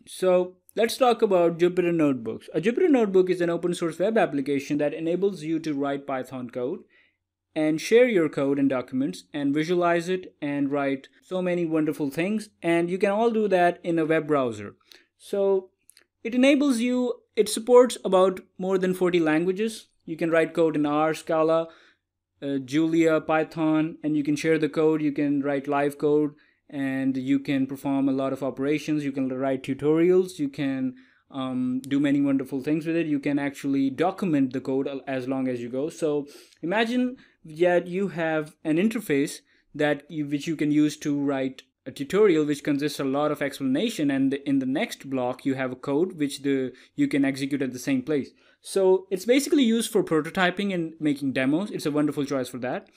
So let's talk about Jupyter Notebooks. A Jupyter Notebook is an open source web application that enables you to write Python code and share your code and documents and visualize it and write so many wonderful things. And you can all do that in a web browser. So it enables you, it supports about more than 40 languages. You can write code in R, Scala, Julia, Python, and you can share the code. You can write live code and you can perform a lot of operations. You can write tutorials. You can do many wonderful things with it. You can actually document the code as long as you go. So imagine that you have an interface which you can use to write a tutorial which consists a lot of explanation, and in the next block you have a code which you can execute at the same place. So it's basically used for prototyping and making demos. It's a wonderful choice for that.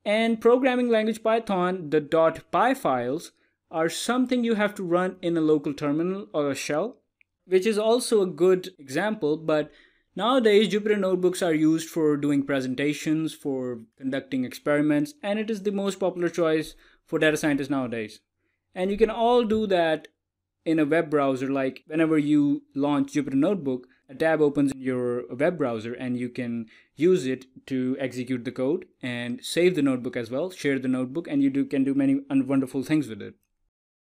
And programming language Python, the .py files are something you have to run in a local terminal or a shell, which is also a good example. But nowadays Jupyter Notebooks are used for doing presentations, for conducting experiments, and it is the most popular choice for data scientists nowadays. And you can all do that in a web browser. Like whenever you launch Jupyter Notebook, a tab opens in your web browser and you can use it to execute the code and save the notebook as well, share the notebook, and you can do many wonderful things with it.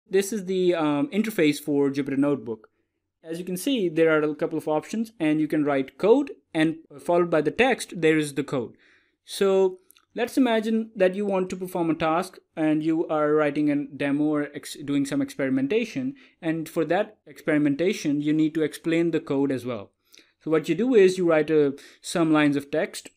This is the interface for Jupyter Notebook. As you can see, there are a couple of options, and you can write code, and followed by the text, there is the code. So let's imagine that you want to perform a task and you are writing a demo or doing some experimentation. And for that experimentation, you need to explain the code as well. So what you do is you write some lines of text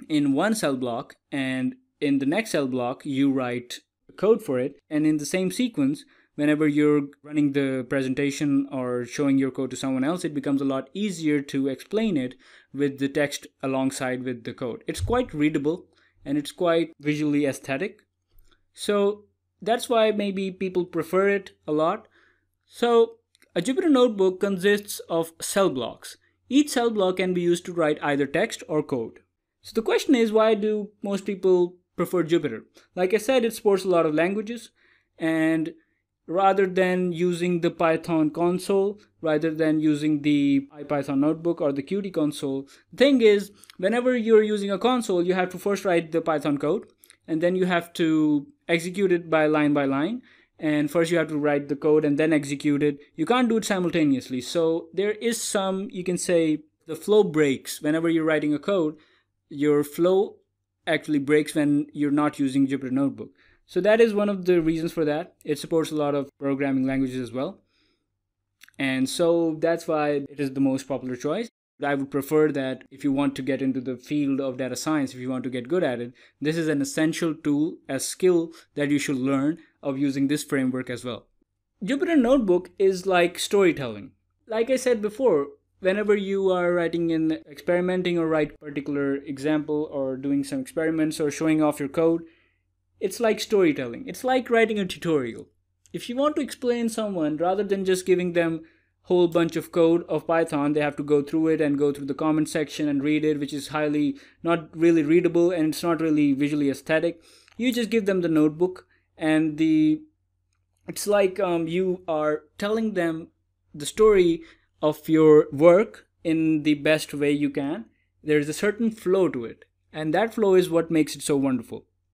in one cell block, and in the next cell block, you write code for it. And in the same sequence, whenever you're running the presentation or showing your code to someone else, it becomes a lot easier to explain it with the text alongside with the code. It's quite readable and it's quite visually aesthetic. So that's why maybe people prefer it a lot. So a Jupyter Notebook consists of cell blocks. Each cell block can be used to write either text or code. So the question is, why do most people prefer Jupyter? Like I said, it supports a lot of languages, and rather than using the Python console, rather than using the IPython notebook or the Qt console, the thing is, whenever you're using a console, you have to first write the Python code, and then you have to execute it by line. And first you have to write the code and then execute it. You can't do it simultaneously. So there is some, you can say, the flow breaks. Whenever you're writing a code, your flow actually breaks when you're not using Jupyter Notebook. So that is one of the reasons for that. It supports a lot of programming languages as well. And so that's why it is the most popular choice. I would prefer that if you want to get into the field of data science, if you want to get good at it, this is an essential tool, a skill that you should learn of using this framework as well. Jupyter Notebook is like storytelling. Like I said before, whenever you are writing and experimenting or write a particular example or doing some experiments or showing off your code, it's like storytelling. It's like writing a tutorial. If you want to explain someone, rather than just giving them whole bunch of code of Python, they have to go through it and go through the comment section and read it, which is highly not really readable and it's not really visually aesthetic. You just give them the notebook, and it's like you are telling them the story of your work in the best way you can. There's a certain flow to it, and that flow is what makes it so wonderful.